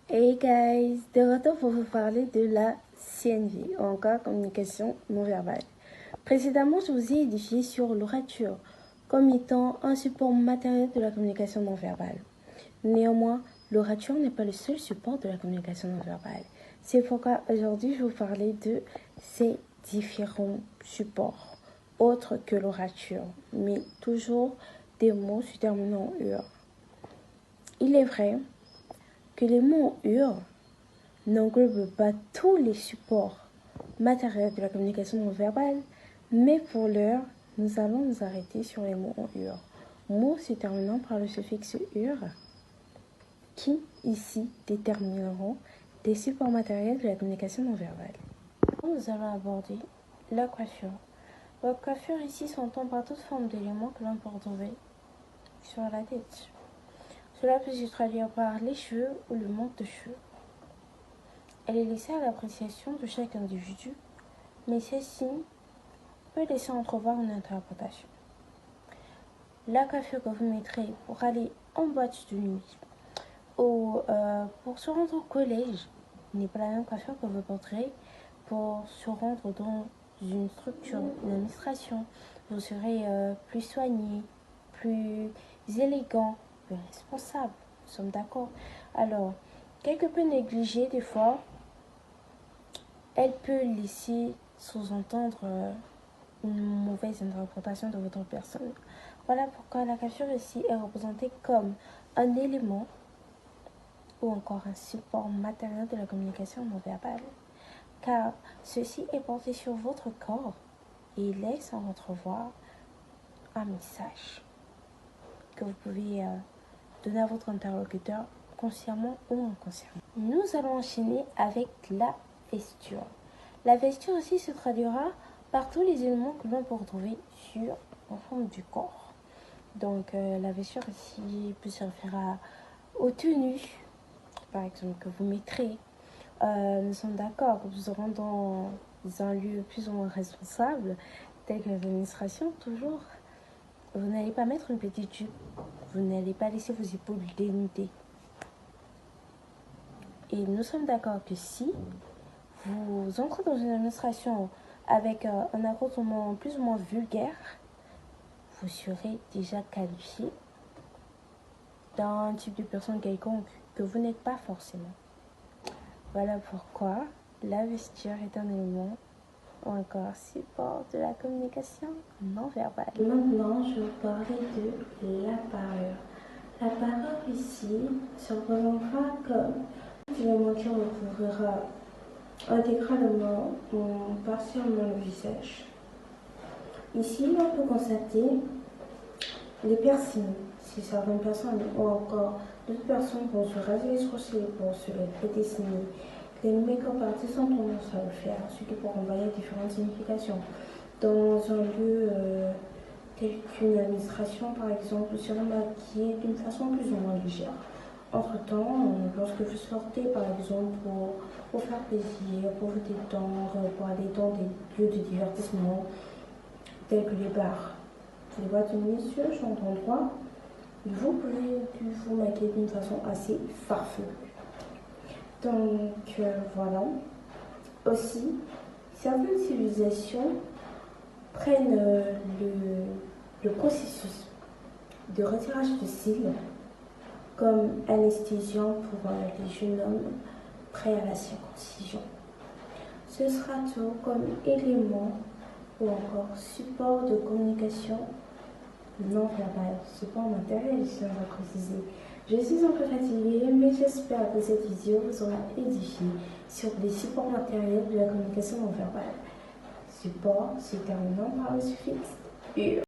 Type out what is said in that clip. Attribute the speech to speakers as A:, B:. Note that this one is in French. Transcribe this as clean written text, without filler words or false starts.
A: Hey guys, de retour pour vous parler de la CNV, ou encore communication non verbale. Précédemment, je vous ai édifié sur l'orature comme étant un support matériel de la communication non verbale. Néanmoins, l'orature n'est pas le seul support de la communication non verbale. C'est pourquoi aujourd'hui, je vais vous parler de ces différents supports, autres que l'orature, mais toujours des mots se terminant en UR. Il est vrai que les mots UR n'englobent pas tous les supports matériels de la communication non verbale, mais pour l'heure, nous allons nous arrêter sur les mots en UR. Mots se terminant par le suffixe UR, qui ici détermineront des supports matériels de la communication non verbale. Nous allons aborder la coiffure. La coiffure ici s'entend par toute forme d'éléments que l'on peut retrouver sur la tête. Cela peut se traduire par les cheveux ou le manque de cheveux. Elle est laissée à l'appréciation de chaque individu, mais celle-ci peut laisser entrevoir une interprétation. La coiffure que vous mettrez pour aller en boîte de nuit ou pour se rendre au collège n'est pas la même coiffure que vous porterez pour se rendre dans une structure, une administration. Vous serez plus soigné, plus élégant, plus responsable. Nous sommes d'accord. Alors, quelque peu négligée des fois, elle peut laisser sous-entendre une mauvaise interprétation de votre personne. Voilà pourquoi la coiffure ici est représentée comme un élément ou encore un support matériel de la communication non verbale, car ceci est porté sur votre corps et laisse en entrevoir un message que vous pouvez donner à votre interlocuteur consciemment ou inconsciemment. Nous allons enchaîner avec la vesture. La vesture aussi se traduira par tous les éléments que l'on peut retrouver sur en forme du corps. Donc la vesture ici peut se référer aux tenues, par exemple, que vous mettrez. Nous sommes d'accord que vous serez dans un lieu plus ou moins responsable, tel que l'administration, toujours. Vous n'allez pas mettre une petite jupe, vous n'allez pas laisser vos épaules dénudées. Et nous sommes d'accord que si vous entrez dans une administration avec un accoutrement plus ou moins vulgaire, vous serez déjà qualifié d'un type de personne quelconque que vous n'êtes pas forcément. Voilà pourquoi la vesture est un élément ou encore support de la communication non verbale. Maintenant, je vais vous parler de la parure. La parure ici se représentera comme un élément qui recouvrira intégralement ou partiellement le visage. Ici, on peut constater les piercings, si certaines personnes ou encore d'autres personnes vont se raser les sourcils pour se les dessiner. Les make-up artistes ont tendance à le faire, ce qui peut renvoyer différentes significations. Dans un lieu tel qu'une administration, par exemple, se maquiller d'une façon plus ou moins légère. Entre-temps, lorsque vous sortez, par exemple, pour vous faire plaisir, pour vous détendre, pour aller dans des lieux de divertissement, tels que les bars, les boîtes de nuit, ce genre d'endroit, vous pouvez vous maquiller d'une façon assez farfelue. Donc voilà. Aussi, certaines civilisations prennent le processus de retirage de cils comme anesthésiant pour les jeunes hommes prêts à la circoncision. Ce sera tout comme élément ou encore support de communication non verbale, support matériel, je tiens à préciser. Je suis un peu fatiguée, mais j'espère que cette vidéo vous aura édifié sur les supports matériels de la communication non verbale. Support se terminant par le suffixe UR.